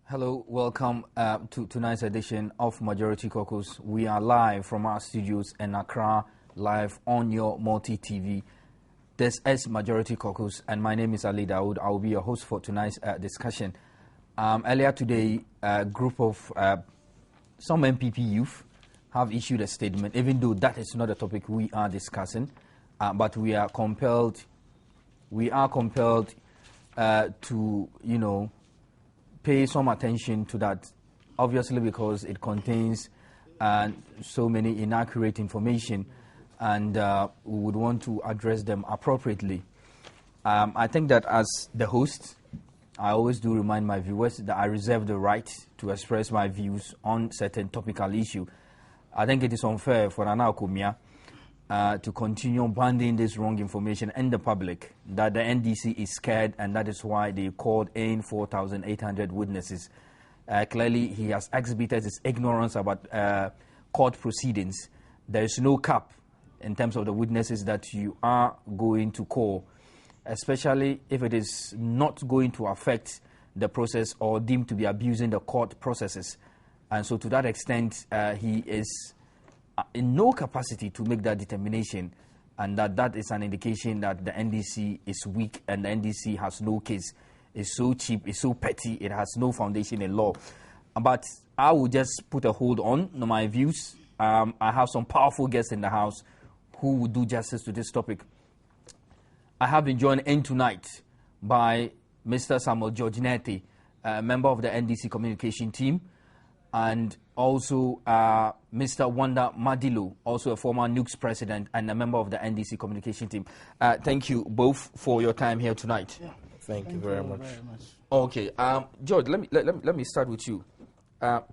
Hello, welcome to tonight's edition of Majority Caucus. We are live from our studios in Accra, live on your multi-TV. This is Majority Caucus, and my name is Ali Dawood. I will be your host for tonight's discussion. Earlier today, a group of some MPP youth have issued a statement, even though that is not a topic we are discussing, but we are compelled to, pay some attention to that, obviously because it contains so many inaccurate information, and we would want to address them appropriately. I think that as the host, I always do remind my viewers that I reserve the right to express my views on certain topical issue. I think it is unfair for Nana Okumia to continue banding this wrong information in the public, that the NDC is scared, and that is why they called in 4,800 witnesses. Clearly, he has exhibited his ignorance about court proceedings. There is no cap in terms of the witnesses that you are going to call, especially if it is not going to affect the process or deemed to be abusing the court processes. And so to that extent, he is in no capacity to make that determination, and that is an indication that the NDC is weak and the NDC has no case. It's so cheap, it's so petty, it has no foundation in law. But I will just put a hold on my views. I have some powerful guests in the house who will do justice to this topic. I have been joined in tonight by Mr. Samuel Georginete, a member of the NDC communication team, and also Mr. Wanda Madilo, also a former NUCS president and a member of the NDC communication team. Thank you both for your time here tonight. Yeah. Thank you very much. Okay, George, let me start with you.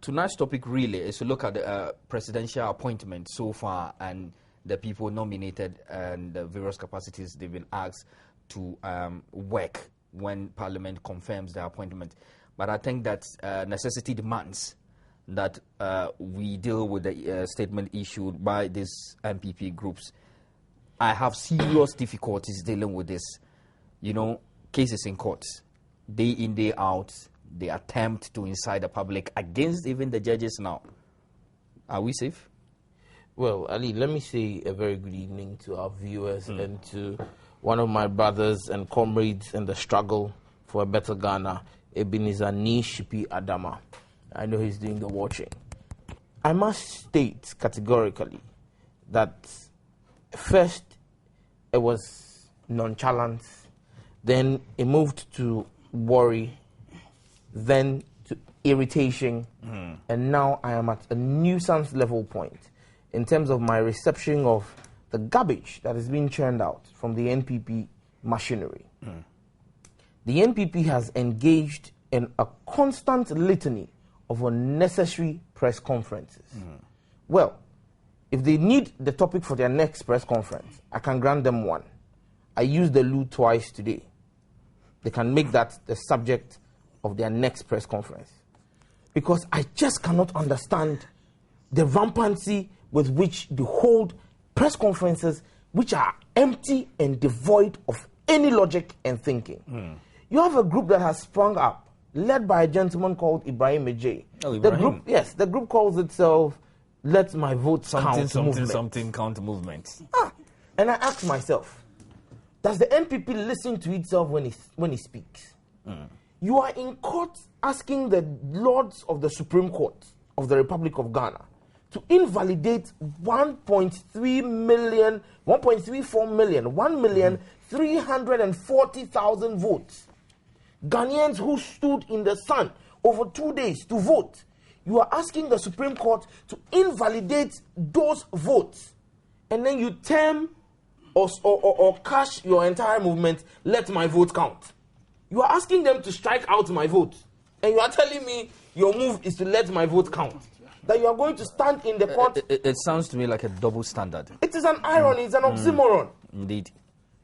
Tonight's topic really is to look at the presidential appointment so far and the people nominated and the various capacities they've been asked to work when Parliament confirms their appointment. But I think that necessity demands that we deal with the statement issued by these MPP groups. I have serious difficulties dealing with this. Cases in courts, day in, day out, they attempt to incite the public against even the judges now. Are we safe? Well, Ali, let me say a very good evening to our viewers and to one of my brothers and comrades in the struggle for a better Ghana, Ebenezer Nishipi Adama. I know he's doing the watching. I must state categorically that first it was nonchalance, then it moved to worry, then to irritation, and now I am at a nuisance level point in terms of my reception of the garbage that is being churned out from the NPP machinery. The NPP has engaged in a constant litany of unnecessary press conferences. Well, if they need the topic for their next press conference, I can grant them one. I used the loo twice today. They can make that the subject of their next press conference. Because I just cannot understand the rampancy with which they hold press conferences which are empty and devoid of any logic and thinking. You have a group that has sprung up, led by a gentleman called Ibrahim Ejay. Oh, Ibrahim. The group calls itself Let My Vote Count Movement. Something count movement. And I ask myself, does the NPP listen to itself when he speaks? You are in court asking the Lords of the Supreme Court of the Republic of Ghana to invalidate 1.340 votes. Ghanaians who stood in the sun over 2 days to vote. You are asking the Supreme Court to invalidate those votes. And then you term or cash your entire movement, Let My Vote Count. You are asking them to strike out my vote. And you are telling me your move is to let my vote count. That you are going to stand in the court. It sounds to me like a double standard. It is an irony, it's an oxymoron. Indeed.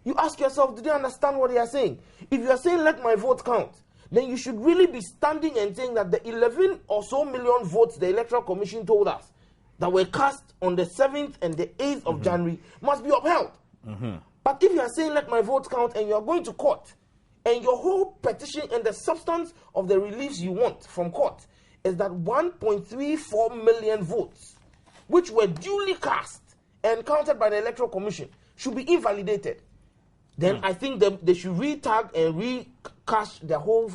You ask yourself, do they understand what they are saying? If you are saying let my vote count, then you should really be standing and saying that the 11 or so million votes the Electoral Commission told us that were cast on the 7th and the 8th of January must be upheld. But if you are saying let my vote count and you are going to court, and your whole petition and the substance of the reliefs you want from court is that 1.34 million votes, which were duly cast and counted by the Electoral Commission, should be invalidated, then I think they should retag and recast the whole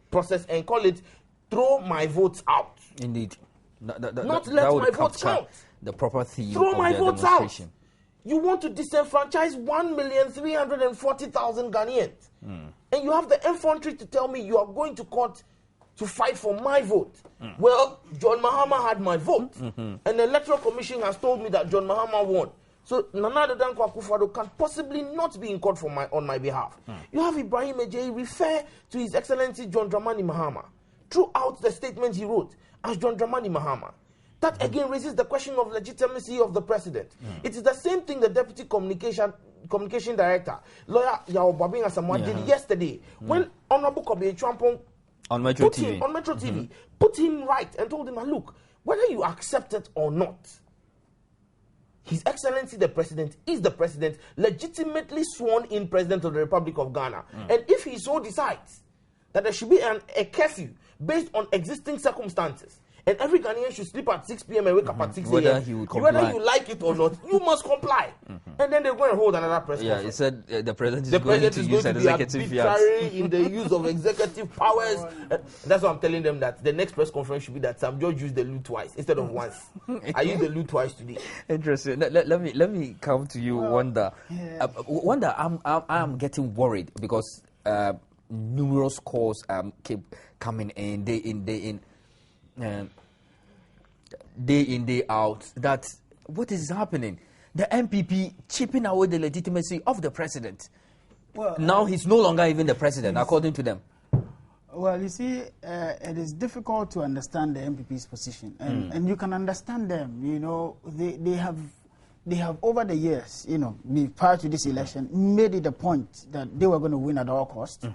process and call it "throw my votes out." Indeed. Not let my votes count. The proper theme Throw of my the votes demonstration. out. You want to disenfranchise 1,340,000 Ghanaians. And you have the infantry to tell me you are going to court to fight for my vote. Well, John Mahama had my vote. And the Electoral Commission has told me that John Mahama won. So Nana Dankwa Akufo-Addo can possibly not be in court on my behalf. You have Ibrahim Ejeyi refer to His Excellency John Dramani Mahama throughout the statement he wrote as John Dramani Mahama. That again raises the question of legitimacy of the president. It is the same thing the deputy communication director, lawyer Yao Babing Asamoah did yesterday when Honorable Kobe Champong on Metro TV, put him right and told him, look, whether you accept it or not, His Excellency the President is the President, legitimately sworn in President of the Republic of Ghana. And if he so decides that there should be a curfew based on existing circumstances, and every Ghanaian should sleep at 6 p.m. and wake up at 6 a.m. Whether you like it or not, you must comply. And then they're going to hold another press conference. He said the president is going to use an executive arbitrary in the use of executive powers. That's why I'm telling them that the next press conference should be that Sam George used the loo twice instead of once. I used the loo twice today. Interesting. Let me come to you, Wanda. Wanda, I'm getting worried because numerous calls keep coming in day in, day out, that what is happening? The MPP chipping away the legitimacy of the president. Well, now he's no longer even the president, according to them. Well, you see, it is difficult to understand the MPP's position, and you can understand them. You know, they have over the years, you know, prior to this election, made it a point that they were going to win at all costs,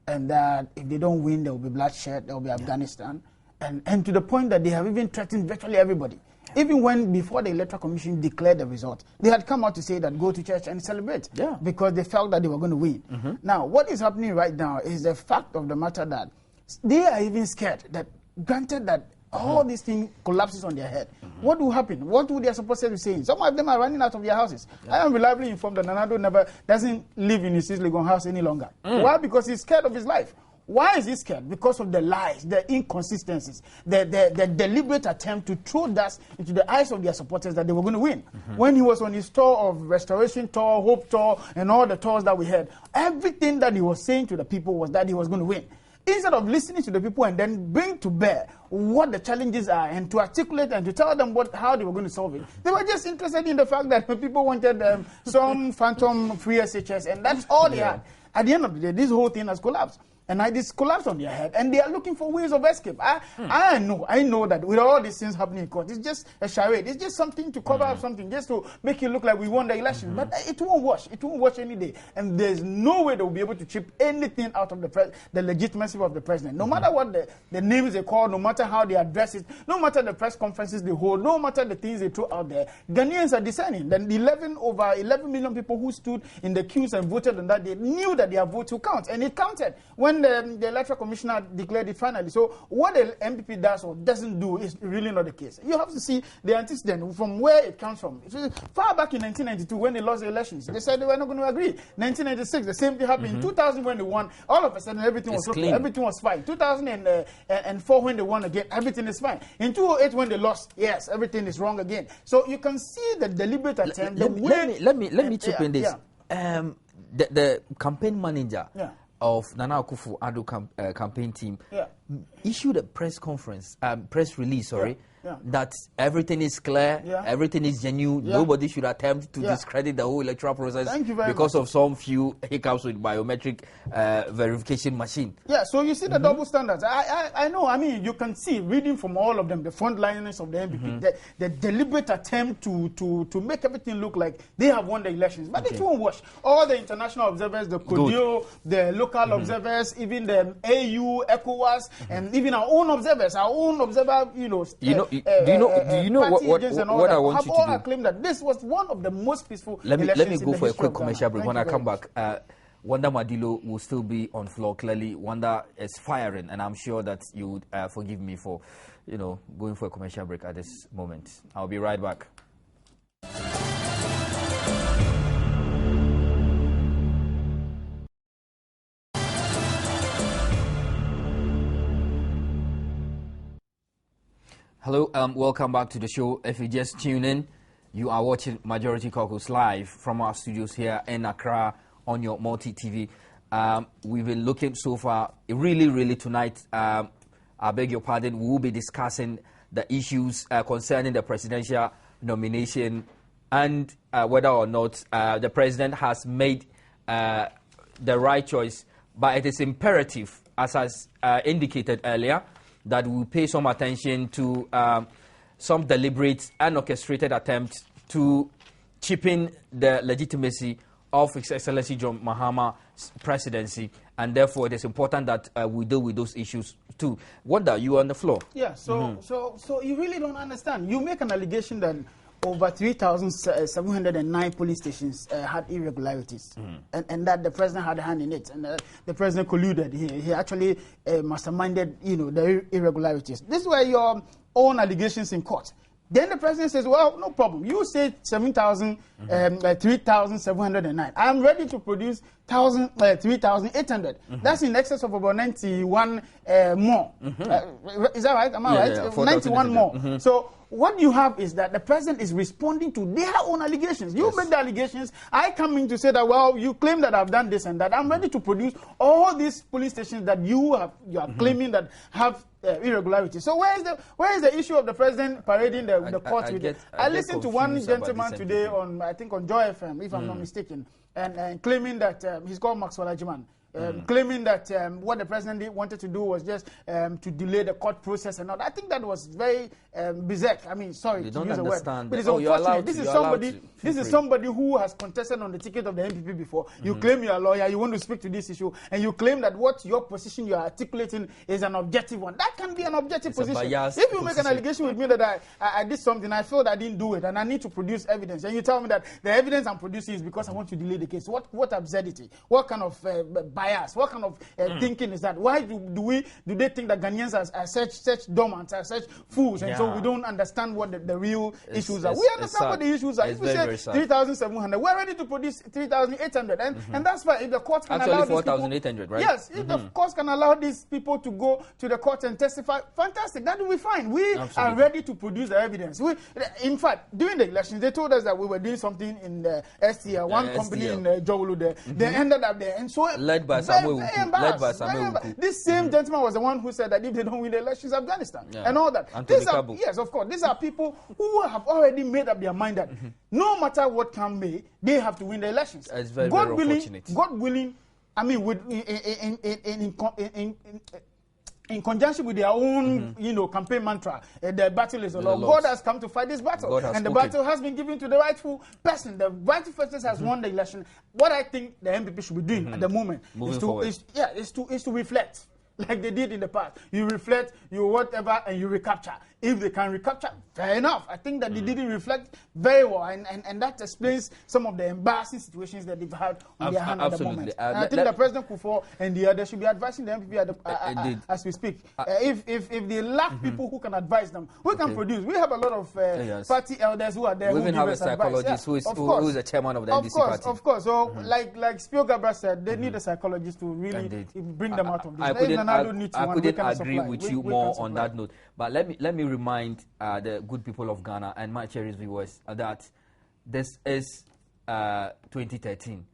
and that if they don't win, there will be bloodshed, there will be Afghanistan. And to the point that they have even threatened virtually everybody. Even when, before the Electoral Commission declared the result, they had come out to say that go to church and celebrate. Because they felt that they were going to win. Now, what is happening right now is the fact of the matter that they are even scared that, granted that all these things collapses on their head, what will happen? What would they supposed to be saying? Some of them are running out of their houses. I am reliably informed that Nanado doesn't live in his Legon house any longer. Why? Because he's scared of his life. Why is he scared? Because of the lies, the inconsistencies, the deliberate attempt to throw dust into the eyes of their supporters that they were going to win. When he was on his tour of Restoration Tour, Hope Tour, and all the tours that we had, everything that he was saying to the people was that he was going to win. Instead of listening to the people and then bring to bear what the challenges are and to articulate and to tell them how they were going to solve it, they were just interested in the fact that people wanted some phantom free SHS, and that's all they had. At the end of the day, this whole thing has collapsed. And this collapsed on their head, and they are looking for ways of escape. I know that with all these things happening in court, it's just a charade. It's just something to cover up something, just to make it look like we won the election. But it won't wash. It won't wash any day. And there's no way they will be able to chip anything out of the legitimacy of the president. No matter what the names they call, no matter how they address it, no matter the press conferences they hold, no matter the things they throw out there, Ghanaians are discerning. Then over 11 million people who stood in the queues and voted on that day knew that their vote will count. And it counted when the Electoral Commissioner declared it finally. So what the MPP does or doesn't do is really not the case. You have to see the antecedent from where it comes from. Far back in 1992 when they lost the elections, they said they were not going to agree. 1996, the same thing happened. In 2000 when they won, all of a sudden everything was okay. Everything was fine. 2004 when they won again, everything is fine. In 2008 when they lost, yes, everything is wrong again. So you can see the deliberate attempt. Let me chip in this. The campaign manager of Nana Akufo-Addo campaign team issued a press release, that everything is clear, everything is genuine, nobody should attempt to discredit the whole electoral process because of some few hiccups with biometric verification machine. Yeah, so you see the double standards. I know, I mean, you can see, reading from all of them, the frontliners of the MPP, the deliberate attempt to make everything look like they have won the elections. But it won't wash. All the international observers, the CODIO, the local observers, even the AU, ECOWAS, and even our own observers, do you know what I want you to do? Claim that this was one of the most peaceful elections. Let me go for a quick commercial break. When I come back, Wanda Madilo will still be on floor. Clearly, Wanda is firing, and I'm sure that you would forgive me for, going for a commercial break at this moment. I'll be right back. Hello, welcome back to the show. If you just tune in, you are watching Majority Caucus live from our studios here in Accra on your multi-TV. We've been looking so far, really tonight, I beg your pardon, we will be discussing the issues concerning the presidential nomination and whether or not the president has made the right choice. But it is imperative, as I indicated earlier, that we pay some attention to some deliberate and orchestrated attempts to chip in the legitimacy of His Excellency John Mahama's presidency, and therefore it is important that we deal with those issues too. Wanda, you are on the floor. Yeah, so you really don't understand. You make an allegation that over 3,709 police stations had irregularities, and that the president had a hand in it, and the president colluded. He actually masterminded, the irregularities. This were your own allegations in court. Then the president says, well, no problem. You say 3,709. I'm ready to produce 3,800. That's in excess of about 91 more. Is that right? Am I right? Yeah, 91 more. So what you have is that the president is responding to their own allegations. You make the allegations. I come in to say that, well, you claim that I've done this and that. I'm ready to produce all these police stations that you are claiming that have irregularities. So where is the issue of the president parading the court with it? I listened to one gentleman today on, I think on Joy FM, if I'm not mistaken, and claiming that he's called Maxwell Ajiman. Claiming that what the president wanted to do was just to delay the court process and all. I think that was very bizarre. I mean, sorry to use the word, but it's unfortunate. This is somebody who has contested on the ticket of the MPP before. You claim you're a lawyer, you want to speak to this issue, and you claim that what your position you're articulating is an objective one. That can be an objective position. If you make an allegation with me that I did something, I feel that I didn't do it, and I need to produce evidence, and you tell me that the evidence I'm producing is because I want to delay the case. What absurdity? What kind of bias? What kind of thinking is that? Why do they think that Ghanaians are such dumb, are such fools, and so we don't understand what the real issues are? We understand what the issues are. If we say 3,700, we're ready to produce 3,800, and that's why if the court can allow 4,800, right? Yes, if the court can allow these people to go to the court and testify, fantastic. That will be fine. We are ready to produce the evidence. In fact, during the elections, they told us that we were doing something in the STL, one company in Jowulu there. They ended up there, and so led by this same gentleman was the one who said that if they don't win the elections, Afghanistan and all that. Yes, of course. These are people who have already made up their mind that no matter what come may, they have to win the elections. It's very unfortunate. God willing, I mean, in conjunction with their own, campaign mantra, the battle is the Lord. God has come to fight this battle, and the battle has been given to the rightful person. The rightful person has won the election. What I think the MPP should be doing at the moment is to reflect, like they did in the past. You reflect, you whatever, and you recapture. If they can recapture, fair enough. I think that they didn't reflect very well, and that explains some of the embarrassing situations that they've had on their hand at the moment. And I think the President Kufuor and the others should be advising the MPP as we speak. If they lack people who can advise them, we can produce. We have a lot of party elders who are there. We even have a psychologist who is the chairman of the NDC party. Of course. So, like Spio Gabra said, they need a psychologist to really bring them out of this. I couldn't agree with you more on that note. But let me remind the good people of Ghana and my cherished viewers that this is 2013.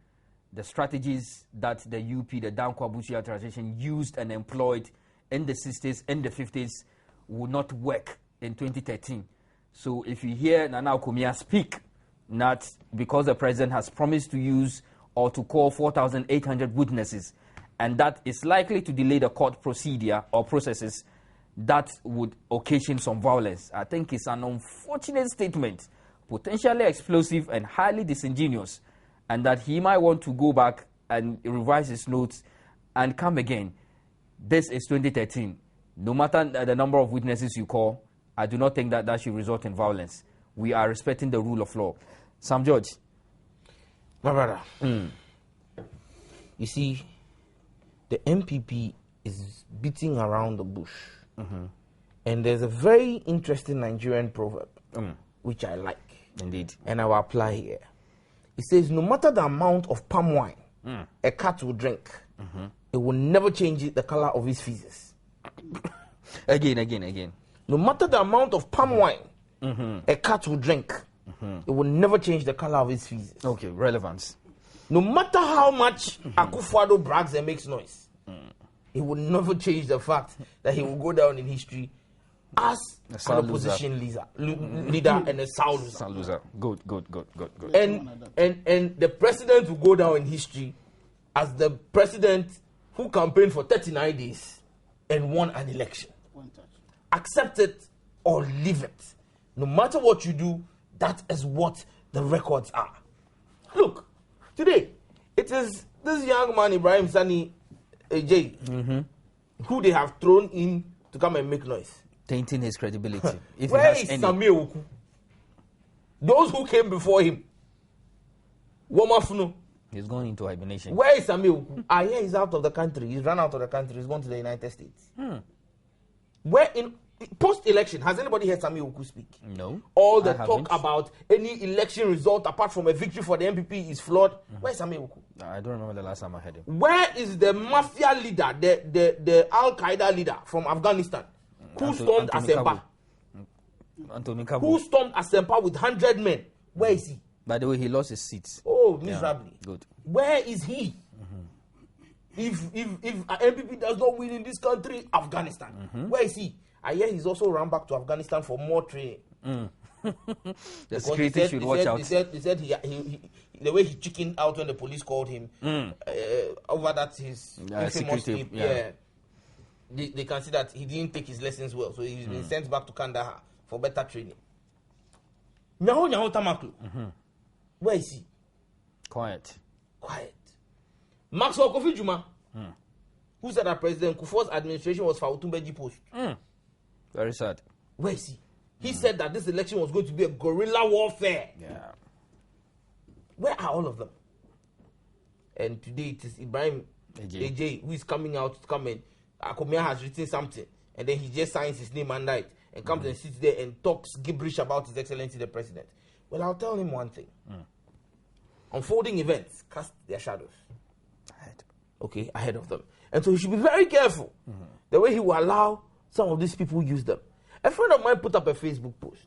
The strategies that the UP, the Dankwa Busia transition, used and employed in the 60s and the 50s would not work in 2013. So if you hear Nana Okumia speak, not because the president has promised to use or to call 4,800 witnesses, and that is likely to delay the court procedure or processes, that would occasion some violence. I think it's an unfortunate statement, potentially explosive and highly disingenuous, and that he might want to go back and revise his notes and come again. This is 2013. No matter the number of witnesses you call, I do not think that should result in violence. We are respecting the rule of law. Sam George. My brother. You see, the MPP is beating around the bush. And there's a very interesting Nigerian proverb, which I like. Indeed. And I will apply here. It says, no matter the amount of palm wine a cat will drink, it will never change the color of his feces. Again. No matter the amount of palm wine a cat will drink, it will never change the color of his feces. Okay, relevance. No matter how much Akufo-Addo brags and makes noise, it will never change the fact that he will go down in history as an opposition leader and a sour loser. Good. And the president will go down in history as the president who campaigned for 39 days and won an election. Accept it or leave it. No matter what you do, that is what the records are. Look, today, it is this young man, Ibrahim Sani AJ, who they have thrown in to come and make noise. Tainting his credibility. If Where he has is any. Samuel Oku? Those who came before him. Womafuno. He's going into hibernation. Where is Samuel Oku? I hear he's out of the country. He's run out of the country. He's gone to the United States. Where in post-election, has anybody heard Samuel Oku speak? No. All the talk about any election result apart from a victory for the MPP is flawed. Where is Samuel Oku? I don't remember the last time I heard him. Where is the mafia leader, the Al-Qaeda leader from Afghanistan, who stormed Asempa? Anthony Kabo. Who stormed Asempa with 100 men? Where is he? By the way, he lost his seat. Oh, miserably. Yeah, good. Where is he? If MPP does not win in this country, Afghanistan. Where is he? I hear he's also run back to Afghanistan for more training. The security should watch out. He said he the way he chickened out when the police called him over that his infamous tape. They can see that he didn't take his lessons well, so he's been sent back to Kandahar for better training. Nyaho Tamaklo. Where is he? Quiet. Maxwell Kofi Juma, who said that President Kufuor's administration was for Utumbeji post. Very sad. Where is he? He said that this election was going to be a guerrilla warfare. Yeah. Where are all of them? And today it is Ibrahim AJ who is coming out to come in. Akomia has written something, and then he just signs his name under it and comes and sits there and talks gibberish about His Excellency the President. Well, I'll tell him one thing. Unfolding events cast their shadows ahead of them. And so he should be very careful the way he will allow some of these people use them. A friend of mine put up a Facebook post.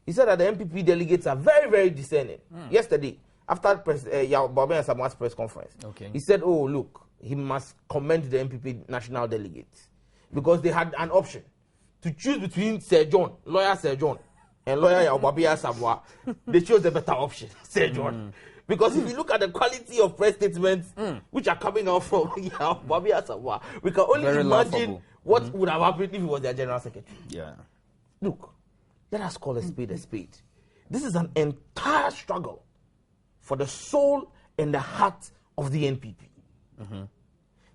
He said that the MPP delegates are very, very discerning. Yesterday, after Bobby Samoa's press conference, he said, oh, look, he must commend the MPP national delegates because they had an option to choose between lawyer Sir John, and lawyer Yaobabia Samoa. They chose the better option, Sir John. Because if you look at the quality of press statements which are coming out from Yaobabia Samoa, we can only imagine what would have happened if he was their general secretary. Yeah. Look, let us call a spade a spade. This is an entire struggle for the soul and the heart of the NPP.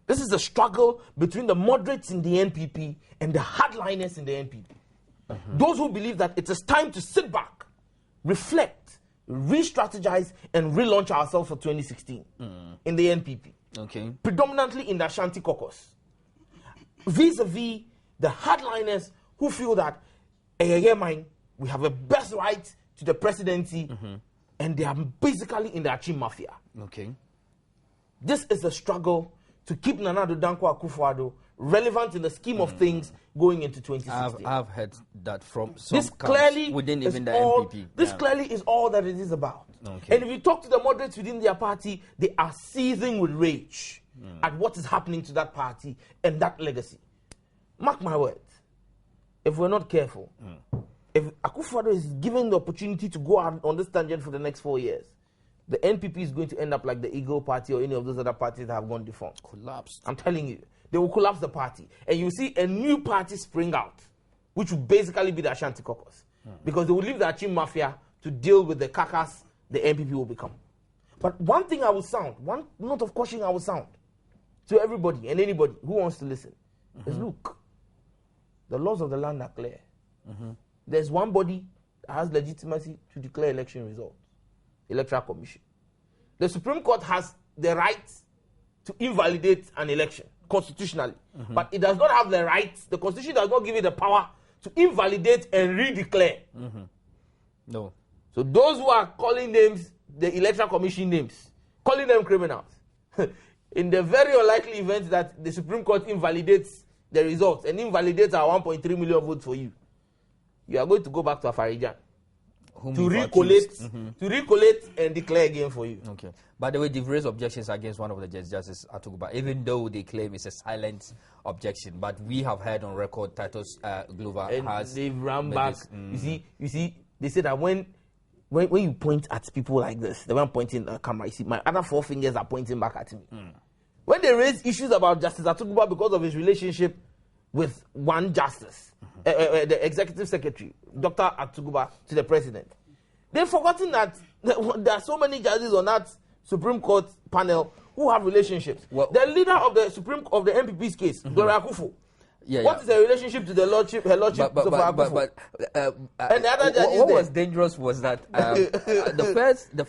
This is a struggle between the moderates in the NPP and the hardliners in the NPP. Those who believe that it is time to sit back, reflect, re-strategize, and relaunch ourselves for 2016 in the NPP. Predominantly in the Ashanti Caucus. Vis-a-vis the hardliners who feel that we have a best right to the presidency, and they are basically in the Achim Mafia. This is a struggle to keep Nana Addo Dankwa Akufo-Addo relevant in the scheme of things going into 2016. I've heard that from some camps within even the NPP. This clearly is all that it is about. And if you talk to the moderates within their party, they are seething with rage at what is happening to that party and that legacy. Mark my words. If we're not careful, if Akufo-Addo is given the opportunity to go on this tangent for the next 4 years, the NPP is going to end up like the Eagle Party or any of those other parties that have gone defunct. Collapsed. I'm telling you. They will collapse the party. And you see a new party spring out, which will basically be the Ashanti Caucus. Because they will leave the Achim Mafia to deal with the Caucus the NPP will become. But one thing I will sound, one note of caution I will sound to everybody and anybody who wants to listen is, look, the laws of the land are clear. There's one body that has legitimacy to declare election results. Electoral Commission. The Supreme Court has the right to invalidate an election constitutionally, but it does not have the right. The Constitution does not give it the power to invalidate and redeclare. No. So those who are calling names, the Electoral Commission names, calling them criminals, in the very unlikely event that the Supreme Court invalidates the results and invalidates our 1.3 million votes for you, you are going to go back to Afarijan to recollect and declare again for you. Okay. By the way, they've raised objections against one of the judges, Justice Atuguba, even though they claim it's a silent objection. But we have heard on record Titus Glover and has... they've run back. You see, they say that when you point at people like this, the one pointing at the camera, you see, my other 4 fingers are pointing back at me. When they raise issues about Justice Atuguba because of his relationship with one justice, the executive secretary, Dr. Atuguba, to the president, they've forgotten that there are so many judges on that Supreme Court panel who have relationships. Well, the leader of the MPP's case, Dora Akufo. What is the relationship to her lordship? And the other judges. What was dangerous was that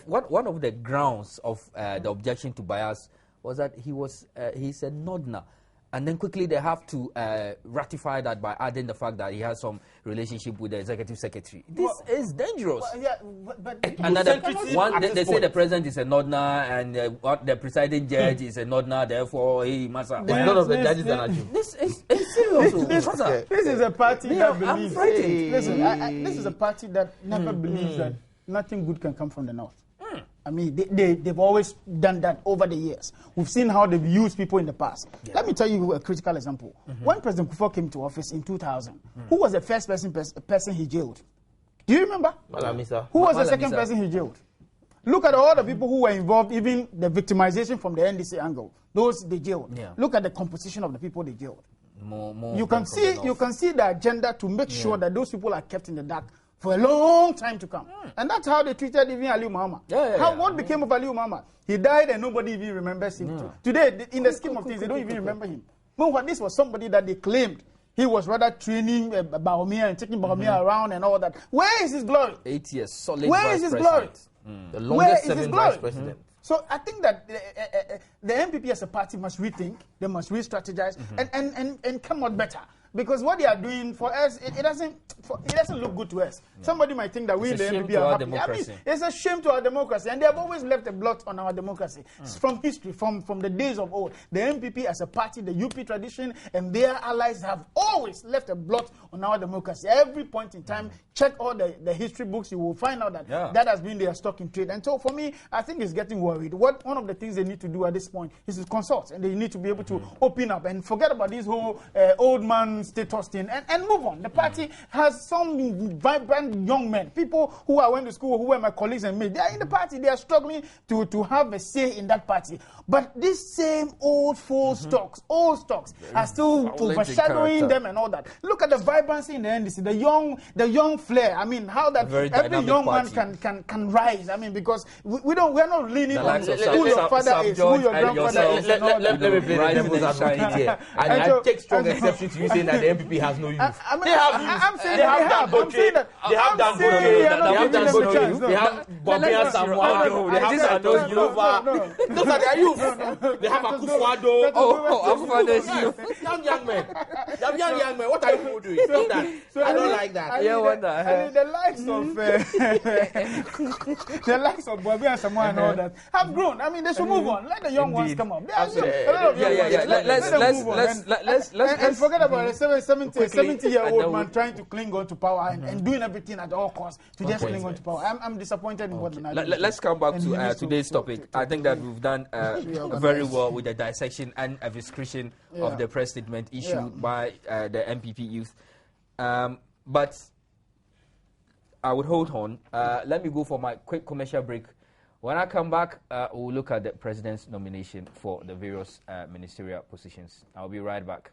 one of the grounds of the objection to bias was that he's a Nodna. And then quickly they have to ratify that by adding the fact that he has some relationship with the executive secretary. This is dangerous. They say the president is a Nodna and the presiding judge is a Nodna, therefore he must have... None of the judges are not. This is serious. This is a party that believes... Listen, this is a party that never believes that nothing good can come from the north. I mean, they've always done that over the years. We've seen how they've used people in the past. Let me tell you a critical example. When President Kufuor came to office in 2000, who was the first person he jailed? Do you remember? Malamisa. Who was the second person he jailed? Look at all the people who were involved, even the victimization from the NDC angle. Those they jailed. Yeah. Look at the composition of the people they jailed. You can see the agenda to make sure that those people are kept in the dark for a long time to come. And that's how they treated even Aliu Muhammad. What became of Aliu Muhammad? He died and nobody even remembers him. Today, in the scheme of things, they don't even remember him. But this was somebody that they claimed he was rather training Baumia and taking Baumia around and all that. Where is his glory? 8 years, solid. Where is his glory? The longest serving vice president. So I think that the MPP as a party must rethink, they must re-strategize and come out better. Because what they are doing for us, it doesn't look good to us. Yeah. Somebody might think that we the MPP are happy. I mean, it's a shame to our democracy, and they have always left a blot on our democracy. From history, from the days of old. The MPP as a party, the UP tradition, and their allies have always left a blot on our democracy. Every point in time, check all the history books, you will find out that that has been their stock in trade. And so for me, I think it's getting worried. One of the things they need to do at this point is to consult, and they need to be able to open up and forget about this whole old man status thing and move on. The party has some vibrant young men, people who I went to school, who were my colleagues and me. They are in the party. They are struggling to have a say in that party. But these same old stocks are still overshadowing them and all that. Look at the vibrancy in the NDC, the young flair. I mean, how that every young man can rise. I mean, because we're not leaning on who your father is, who your grandfather is. Let me play the devil's advocate here. I take strong exception to you saying that the MPP has no youth. They have youth. They have Dangote. They have Bobia Samoa. They have those Yova. Those are their youth. They have Akufo-Addo. Akufo-Addo is youth. Young men. Young men. What are you doing? Stop that. I don't like that. I mean, the likes of Bobia Samoa and all that have grown. I mean, they should move on. Let the young ones come up. Let's forget about a 70-year-old man trying to cling on to power and doing everything at all costs to just cling on to power. I'm disappointed in what the Let's come back to today's topic. I think that we've done very well with the dissection and evisceration of the press statement issued by the MPP youth. But I would hold on. Let me go for my quick commercial break. When I come back, we'll look at the president's nomination for the various ministerial positions. I'll be right back.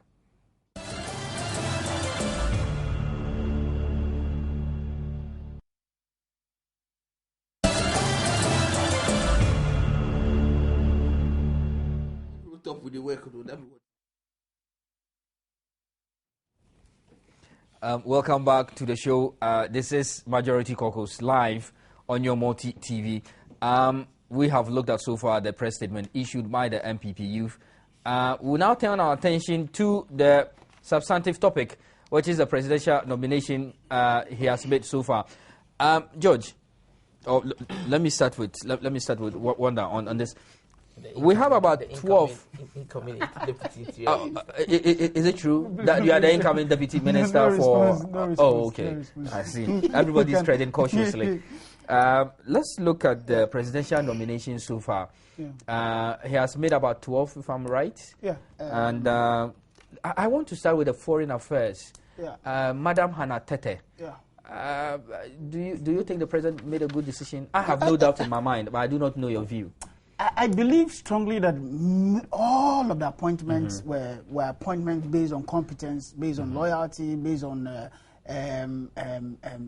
Up with the work. Welcome back to the show. This is Majority Caucus live on your multi TV. we have looked at so far the press statement issued by the MPP youth. We'll now turn our attention to the substantive topic, which is the presidential nomination he has made so far. George, let me start with Wanda on this. We have about 12. Incoming deputy. Is it true that you are the incoming deputy minister for? Oh, okay. I see. Everybody's treading cautiously. Let's look at the presidential nomination so far. Yeah. He has made about 12, if I'm right. Yeah. And I want to start with the foreign affairs. Yeah. Madam Hannah Tete. Yeah. Do you think the president made a good decision? I have no doubt in my mind, but I do not know your view. I believe strongly that all of the appointments were appointments based on competence, based on loyalty, based on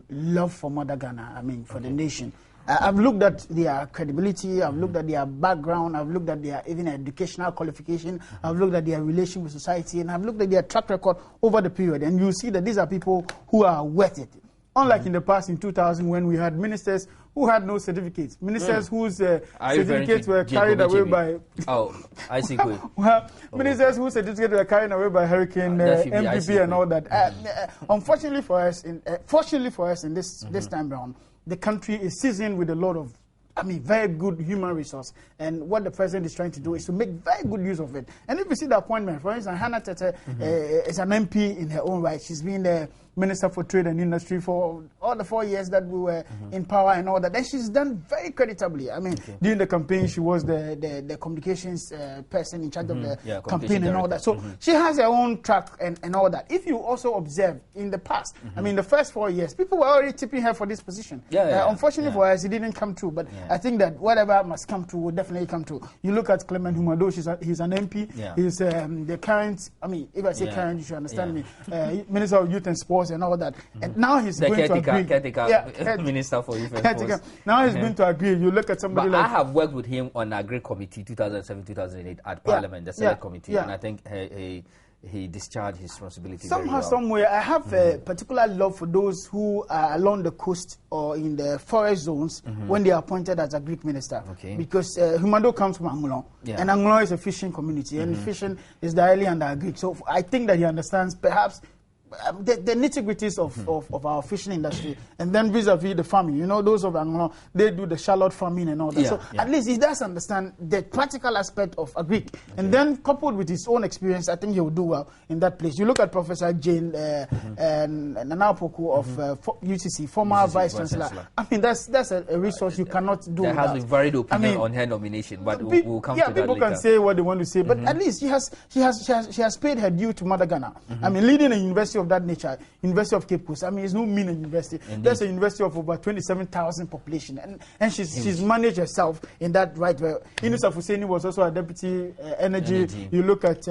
love for Mother Ghana, I mean, for the nation. I've looked at their credibility, I've looked at their background, I've looked at their even educational qualification, I've looked at their relation with society, and I've looked at their track record over the period. And you see that these are people who are worth it. Unlike in the past, in 2000, when we had ministers who had no certificates, ministers whose certificates were carried away by... Oh, I see. Ministers whose certificates were carried away by Hurricane MPP and all that. Unfortunately for us, fortunately for us in this time round, the country is seasoned with a lot of very good human resource. And what the president is trying to do is to make very good use of it. And if you see the appointment, for instance, Hannah Tete is an MP in her own right. She's been the Minister for Trade and Industry for all the 4 years that we were in power and all that. And she's done very creditably. I mean, during the campaign, she was the communications person in charge of the campaign and all that. So she has her own track and all that. If you also observe in the past, I mean, the first 4 years, people were already tipping her for this position. Unfortunately for us, it didn't come true. But I think that whatever must come true will definitely come true. You look at Clement Humado, he's an MP. He's the current, if I say current, you should understand me, Minister of Youth and Sports and all that. And now he's going to agree. Minister for Youth and Sports. Now he's going to agree. You look at somebody like... I have worked with him on Agri Committee 2007-2008 at Parliament, the Senate Committee, and I think he discharged his responsibility somehow, somewhere. I have a particular love for those who are along the coast or in the forest zones when they are appointed as a Greek minister. Because Humado comes from Angulon, and Angulon is a fishing community, and fishing is directly under Greek. So I think that he understands perhaps the nitty-gritties of our fishing industry, and then vis-a-vis the farming. You know, those of Angola, they do the shallot farming and all that. At least he does understand the practical aspect of agric. And then coupled with his own experience, I think he will do well in that place. You look at Professor Jane Nana Opoku of UCC, former Vice Chancellor. I mean, that's a resource you cannot do without. There has a varied opinion on her nomination, but we'll come to that later. People can say what they want to say, but at least she has paid her due to Mother Ghana. I mean, leading a university of that nature, University of Cape Coast. I mean, it's no mean university. That's a university of over 27,000 population, and she's managed herself in that right way. Inus Husseini was also a deputy energy. You look at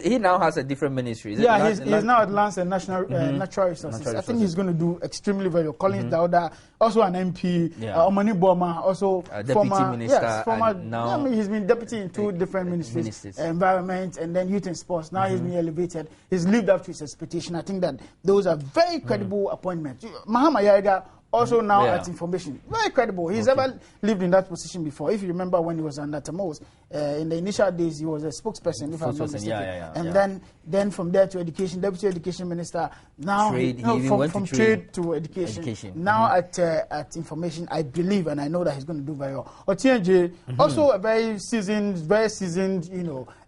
he now has a different ministry. He's now at Lands and Natural Resources. I think he's going to do extremely well. Collins Dauda, also an MP. Omani Boma, also former minister. Now he's been deputy in two different ministries, environment and then youth and sports. Now he's been elevated. He's lived up to his expectation. I think that those are very credible appointments. Mahama Yaiga also now at information. Very credible. He's ever lived in that position before. If you remember when he was under Tamos, in the initial days, he was a spokesperson, if I'm not mistaken. And then from there to education, deputy education minister. Now from trade to education. Now at information, I believe and I know that he's going to do very well. Otienje, also a very seasoned,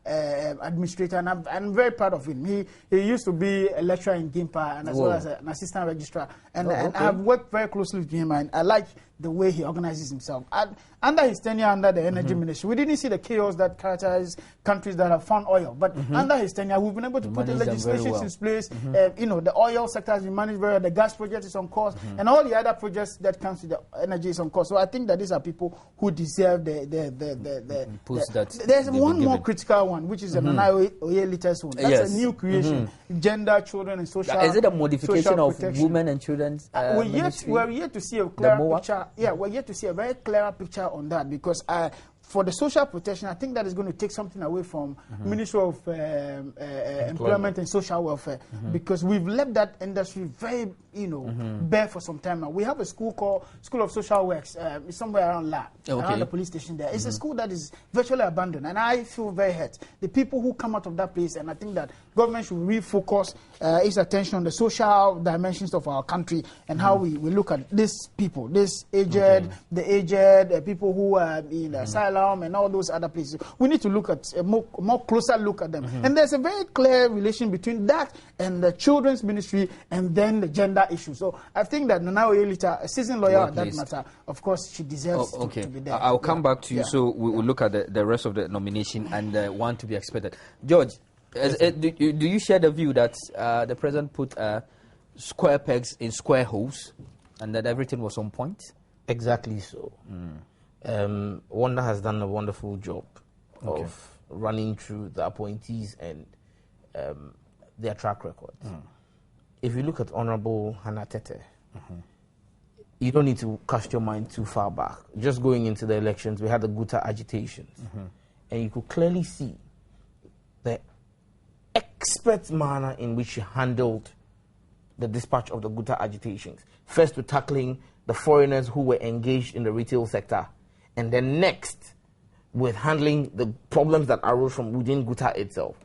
administrator, and I'm very proud of him. He used to be a lecturer in Gimpa and as well as an assistant registrar. And I have worked very closely with him, and I like the way he organizes himself. Under his tenure under the energy ministry, we didn't see the chaos that characterizes countries that have found oil. But under his tenure, we've been able to put the legislation in place. The oil sector has been managed very well. The gas project is on course, and all the other projects that comes with the energy is on course. So I think that these are people who deserve There's one more critical one, which is the Nana Oyelite's one. That's a new creation. Gender, children, and social. Is it a modification of women and children? We're yet to see a clear picture. Yeah, we're yet to see a very clear picture on that, because for the social protection, I think that is going to take something away from Ministry of Employment and Social Welfare, because we've left that industry very, bare for some time now. We have a school called School of Social Works, somewhere around around the police station there. It's a school that is virtually abandoned, and I feel very hurt. The people who come out of that place, and I think that government should refocus its attention on the social dimensions of our country and how we look at these people, the aged, people who are in asylum and all those other places. We need to look at a more closer look at them. And there's a very clear relation between that and the children's ministry and then the gender issue. So I think that Nana Oyelita, a seasoned lawyer on that matter, of course, she deserves to be there. I'll come back to you. So we will look at the rest of the nomination and one to be expected. George, do you share the view that the president put square pegs in square holes and that everything was on point? Exactly so. Wanda has done a wonderful job of running through the appointees and their track record. If you look at Honorable Hannah Tete, you don't need to cast your mind too far back. Just going into the elections, we had the Guta agitations, and you could clearly see the expert manner in which she handled the dispatch of the Guta agitations. First, with tackling the foreigners who were engaged in the retail sector, and then next with handling the problems that arose from within Guta itself.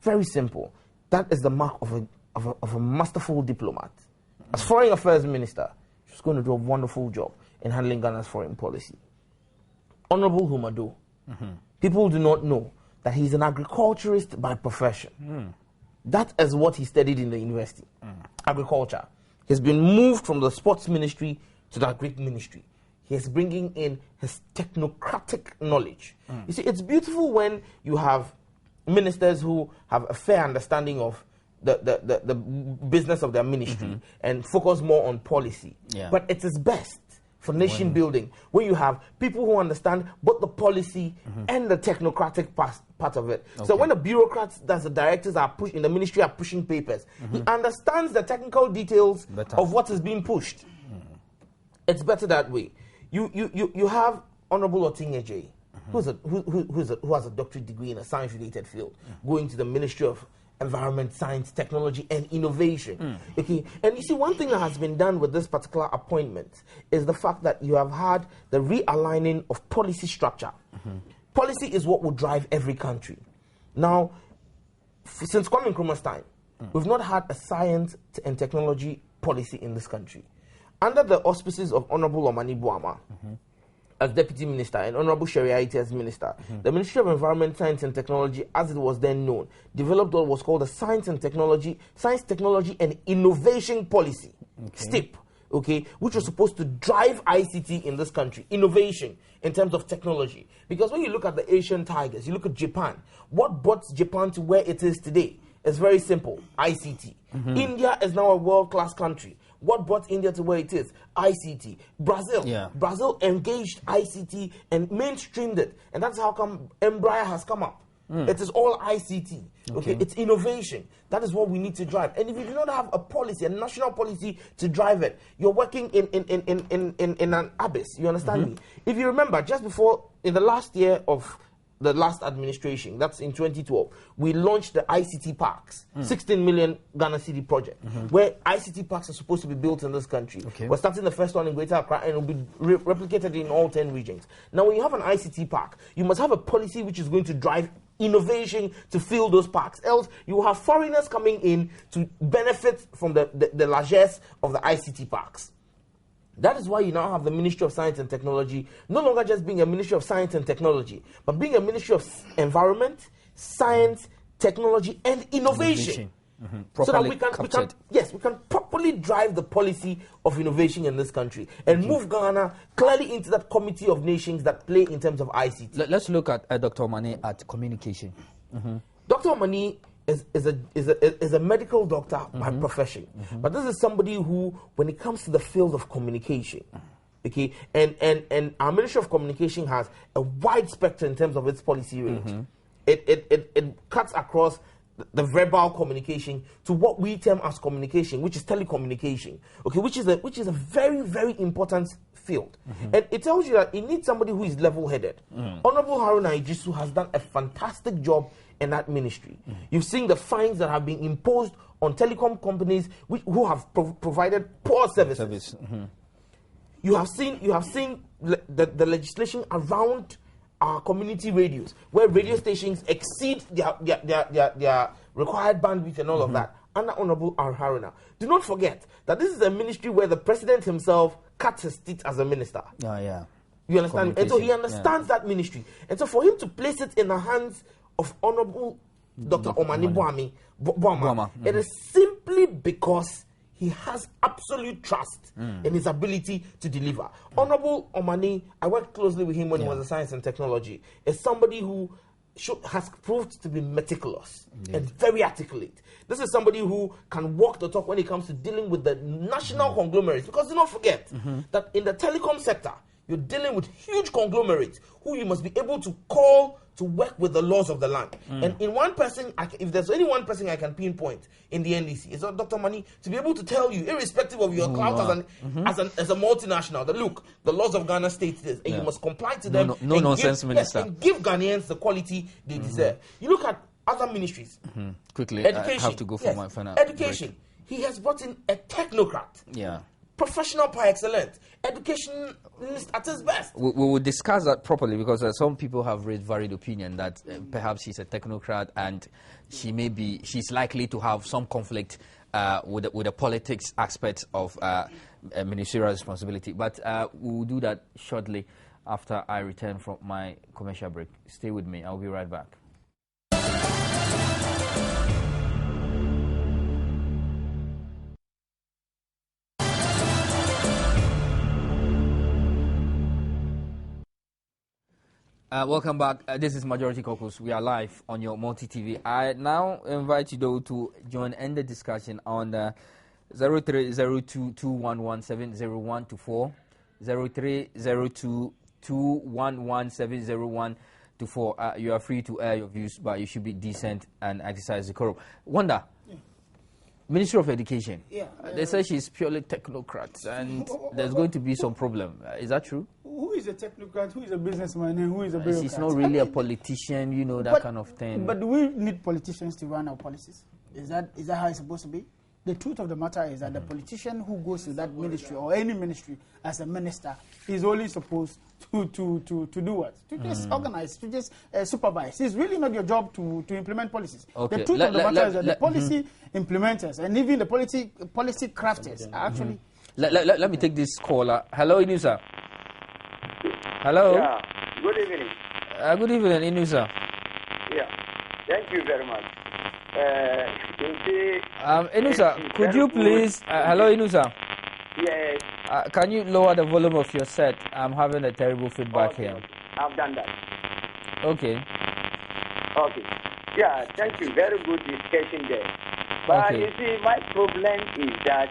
Very simple. That is the mark of a masterful diplomat. As foreign affairs minister, she's going to do a wonderful job in handling Ghana's foreign policy. Honorable Humado, people do not know that he's an agriculturist by profession. That is what he studied in the university, agriculture. He's been moved from the sports ministry to the agri ministry. He's bringing in his technocratic knowledge. You see, it's beautiful when you have ministers who have a fair understanding of the business of their ministry and focus more on policy. But it is best for nation building when you have people who understand both the policy and the technocratic part of it. So when the bureaucrats, that's the directors are in the ministry are pushing papers, he understands the technical details of what is being pushed. It's better that way. You have Honorable Otinyeje, who has a doctorate degree in a science-related field, going to the Ministry of Environment, Science, Technology, and Innovation. Okay, and you see, one thing that has been done with this particular appointment is the fact that you have had the realigning of policy structure. Policy is what will drive every country. Now, since Kwame Nkrumah's time, we've not had a science and technology policy in this country. Under the auspices of Honorable Omani Buama as Deputy Minister and Honorable Shariati as Minister, the Ministry of Environment, Science and Technology, as it was then known, developed what was called the Science, Technology and Innovation Policy, STIP, which was supposed to drive ICT in this country, innovation in terms of technology. Because when you look at the Asian tigers, you look at Japan, what brought Japan to where it is today? It's very simple, ICT. India is now a world-class country. What brought India to where it is? ICT. Brazil engaged ICT and mainstreamed it. And that's how come Embraer has come up. It is all ICT. It's innovation. That is what we need to drive. And if you do not have a policy, a national policy to drive it, you're working in an abyss. You understand me? If you remember, just before, in the last year of the last administration, that's in 2012, we launched the ICT parks, 16 million Ghana City project, where ICT parks are supposed to be built in this country. We're starting the first one in Greater Accra, and it will be replicated in all 10 regions. Now, when you have an ICT park, you must have a policy which is going to drive innovation to fill those parks. Else, you will have foreigners coming in to benefit from the largesse of the ICT parks. That is why you now have the Ministry of Science and Technology, no longer just being a Ministry of Science and Technology, but being a Ministry of Environment, Science, Technology, and Innovation. So that we can properly drive the policy of innovation in this country and move Ghana clearly into that committee of nations that play in terms of ICT. Let's look at Dr. Omane at communication. Dr. Omane is a medical doctor by profession, but this is somebody who, when it comes to the field of communication, and our Ministry of Communication has a wide spectrum in terms of its policy range. It cuts across the verbal communication to what we term as communication, which is telecommunication, okay, which is a very, very important field. And it tells you that it needs somebody who is level-headed. Honorable Haruna Ijisu has done a fantastic job in that ministry. You've seen the fines that have been imposed on telecom companies who have provided poor services. You have seen the legislation around our community radios, where radio stations exceed their required bandwidth and all of that, under Honorable Haruna. Do not forget that this is a ministry where the president himself cuts his teeth as a minister. You understand? And so he understands that ministry. And so for him to place it in the hands of Honorable Dr. Omani Boama, it is simply because he has absolute trust in his ability to deliver. Honorable Omani, I worked closely with him when he was in science and technology, is somebody who has proved to be meticulous and very articulate. This is somebody who can walk the talk when it comes to dealing with the national conglomerates. Because do not forget that in the telecom sector, you're dealing with huge conglomerates who you must be able to call to work with the laws of the land. And in one person, if there's only one person I can pinpoint in the NDC, it's Dr. Mani, to be able to tell you, irrespective of your clout as a multinational, that look, the laws of Ghana state this, and you must comply to them. No nonsense, Minister. And give Ghanaians the quality they deserve. You look at other ministries. Quickly, education. I have to go for my final education. break. He has brought in a technocrat. Professional par excellence, educationist at his best. We will discuss that properly, because some people have raised varied opinion that perhaps she's a technocrat and she's likely to have some conflict with the politics aspect of ministerial responsibility. But we will do that shortly after I return from my commercial break. Stay with me. I'll be right back. Welcome back. This is Majority Caucus. We are live on your multi-TV. I now invite you though to join in the discussion on 030221170124, 030221170124. You are free to air your views, but you should be decent and exercise decorum. Wanda, Ministry of Education. They say she's purely technocrat, and there's going to be some problem. Is that true? Who is a technocrat? Who is a businessman? And who is a bureaucrat? She's not really a politician, that kind of thing. But do we need politicians to run our policies? Is that how it's supposed to be? The truth of the matter is that the politician who goes to that ministry or any ministry as a minister is only supposed to do what? To just organize, to just supervise. It's really not your job to implement policies. Okay. The truth of the matter is that the policy implementers and even the policy crafters are actually... Let me take this caller. Hello, Inusa. Hello. Yeah. Good evening. Good evening, Inusa. Yeah. Thank you very much. Inusa, could you please... hello, Inusa. Yes. Can you lower the volume of your set? I'm having a terrible feedback here. I've done that. Okay. Okay. Yeah, thank you. Very good discussion there. But you see, my problem is that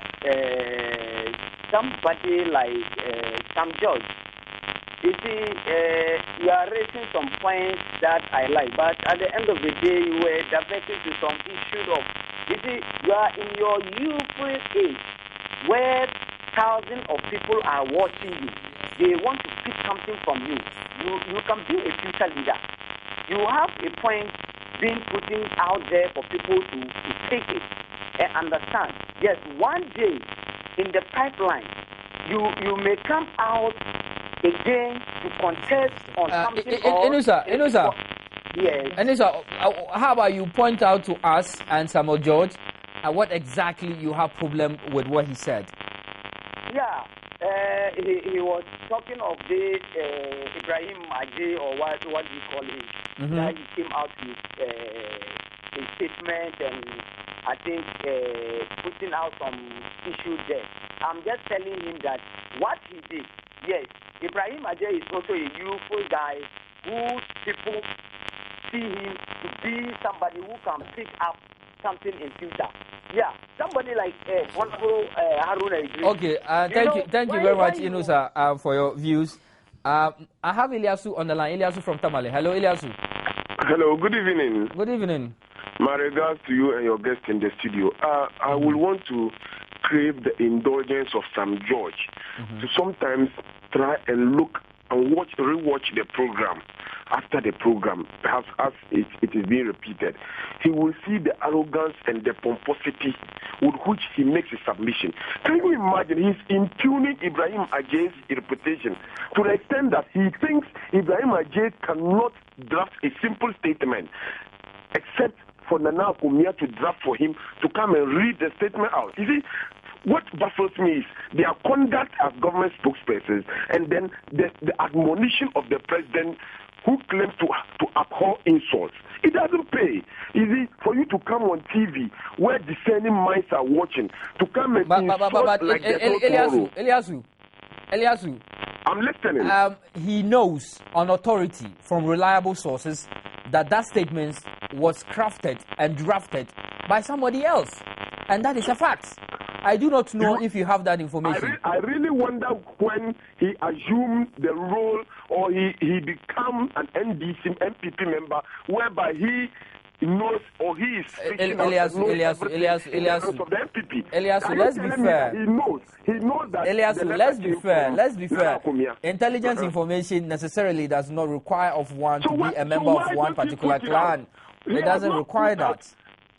somebody like some judge, you see, you are raising some points that I like, but at the end of the day, you were diverted to some issue of, you see, you are in your youthful age where thousands of people are watching you. They want to pick something from you. You can be a future leader. You have a point being putting out there for people to take it and understand. Yes, one day in the pipeline, you may come out again to contest on something. Inusa. Yes. Inusa, how about you point out to us and Samuel George what exactly you have problem with what he said? Yeah, he was talking of the Ibrahim Ajay, or what do you call him? That he came out with a statement and I think putting out some issues there. I'm just telling him that what he did, yes, Ibrahim Ajay is also a youthful guy who people see him to be somebody who can pick up something in future. Yeah, somebody like Honorable Haruna. Okay, thank you very much, Inusa, for your views. I have Ilyasu on the line. Ilyasu from Tamale. Hello, Ilyasu. Hello, good evening. Good evening. My regards to you and your guest in the studio. I will want to crave the indulgence of Sam George to sometimes try and look and rewatch the program. After the program, perhaps as it is being repeated, he will see the arrogance and the pomposity with which he makes his submission. Can you imagine? He's impugning Ibrahim Ajay's reputation to the extent that he thinks Ibrahim Ajay cannot draft a simple statement except for Nana Akumia to draft for him to come and read the statement out. You see, what baffles me is their conduct as government spokespersons and then the admonition of the president who claims to abhor insults. It doesn't pay. Easy for you to come on TV where discerning minds are watching to come and insult like Eliasu, I'm listening. He knows on authority from reliable sources that statement was crafted and drafted by somebody else, and that is a fact. I do not know if you have that information. I really wonder when he assumed the role or he become an MPP member, whereby he knows or he is Eliasu, of the MPP. Eliasu, let's be fair. He knows that. Eliasu, let's be fair. Intelligence information necessarily does not require of one to be a member of one particular clan. It doesn't require that.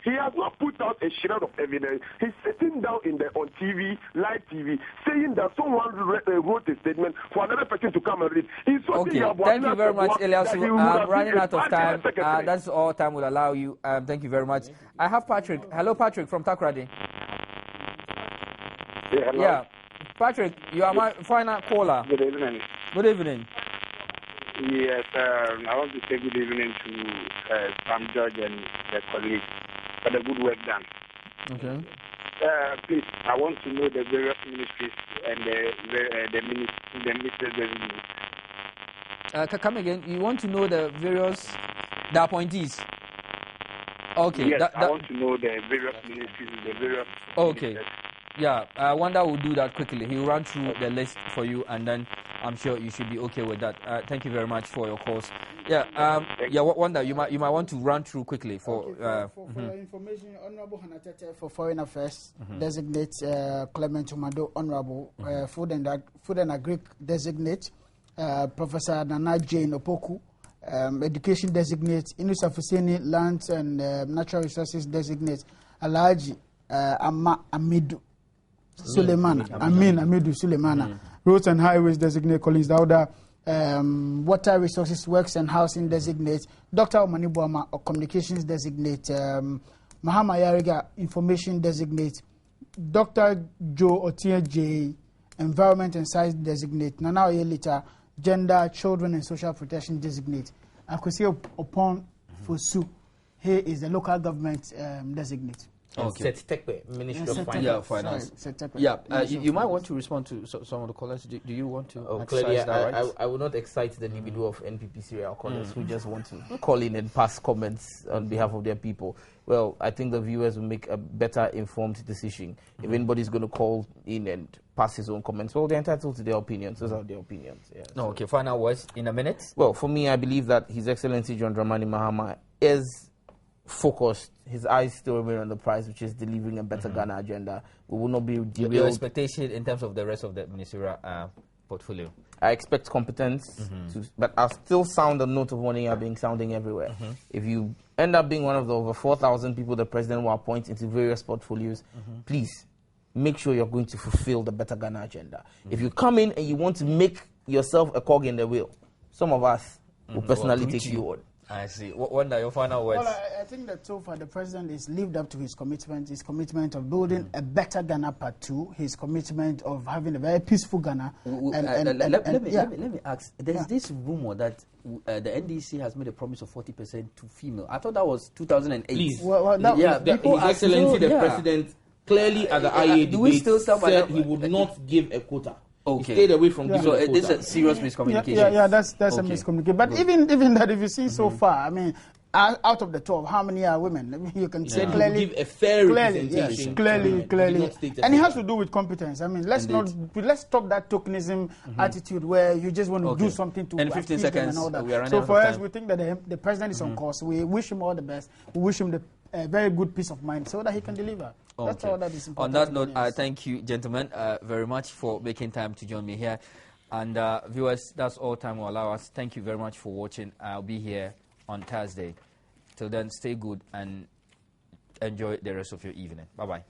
He has not put out a shred of evidence. He's sitting down on TV, live TV, saying that someone wrote a statement for another person to come and read. Okay, thank you very much, Eliasu. I'm running out of time. That's all time will allow you. Thank you very much. I have Patrick. Hello, Patrick from Takoradi. Yeah, Patrick, you are my final caller. Good evening. Good evening. Yes, I want to say good evening to Sam George and the colleagues for the good work done. Okay. Please, I want to know the various ministries and the ministers designate. Come again. You want to know the appointees? Okay. Yes, I want to know the various ministries, the various. Okay. Ministers. Yeah, Wanda will do that quickly. He'll run through the list for you, and then I'm sure you should be okay with that. Thank you very much for your calls. Wanda, you might want to run through quickly for your information. Honorable Hanatete for Foreign Affairs designate Clement Umado Honorable Food and Agric designate Professor Nana Jane Opoku Education designate Inus Afuseni Lands and Natural Resources designate Alaji Amidu Suleimana Amidu Suleimana Roads and Highways designate Collins Dauda Water Resources Works and Housing designate Dr. Omani Boama Communications designate Mahama Yariga Information designate Dr. Joe Otie J Environment and Science designate Nana Oyelita Gender, Children and Social Protection designate Akwesi Opon Fosu. Here is the local government designate. Okay. Ministry of Finance. You might want to respond to some of the callers. Do you want to? Clearly, that right? I will not excite the libido of NPP serial callers who just want to call in and pass comments on behalf of their people. Well, I think the viewers will make a better informed decision. If anybody's going to call in and pass his own comments, well, they're entitled to their opinions. Those are their opinions. Yeah, Okay, final words in a minute. Well, for me, I believe that His Excellency John Dramani Mahama is focused. His eyes still remain on the prize, which is delivering a better Ghana agenda. We will not be derailed. Your expectation in terms of the rest of the ministerial portfolio? I expect competence, but I'll still sound a note of warning I've been sounding everywhere. If you end up being one of the over 4,000 people the president will appoint into various portfolios, please make sure you're going to fulfill the better Ghana agenda. If you come in and you want to make yourself a cog in the wheel, some of us will personally take you on. I see. What are your final words? Well, I think that so far the president is lived up to his commitment of building a better Ghana Part 2, his commitment of having a very peaceful Ghana. Let me ask, there's this rumor that the NDC has made a promise of 40% to female. I thought that was 2008. Please. His Excellency the President clearly at the IA debate said he would not give a quota. Okay. He stayed away from giving a quota. This is a serious miscommunication. That's a miscommunication. But even that, if you see so far, I mean, out of the 12, how many are women? I mean, you can say clearly, give a fair representation. Yes, clearly. And it has to do with competence. I mean, let's stop that tokenism attitude where you just want to do something to and 15 seconds and all that. We are running so out for of us, time. we think that the president is on course. We wish him all the best. We wish him the a very good peace of mind so that he can deliver. That's all that is important. On that note, I thank you, gentlemen, very much for making time to join me here. And viewers, that's all time will allow us. Thank you very much for watching. I'll be here on Thursday. Till then, stay good and enjoy the rest of your evening. Bye-bye.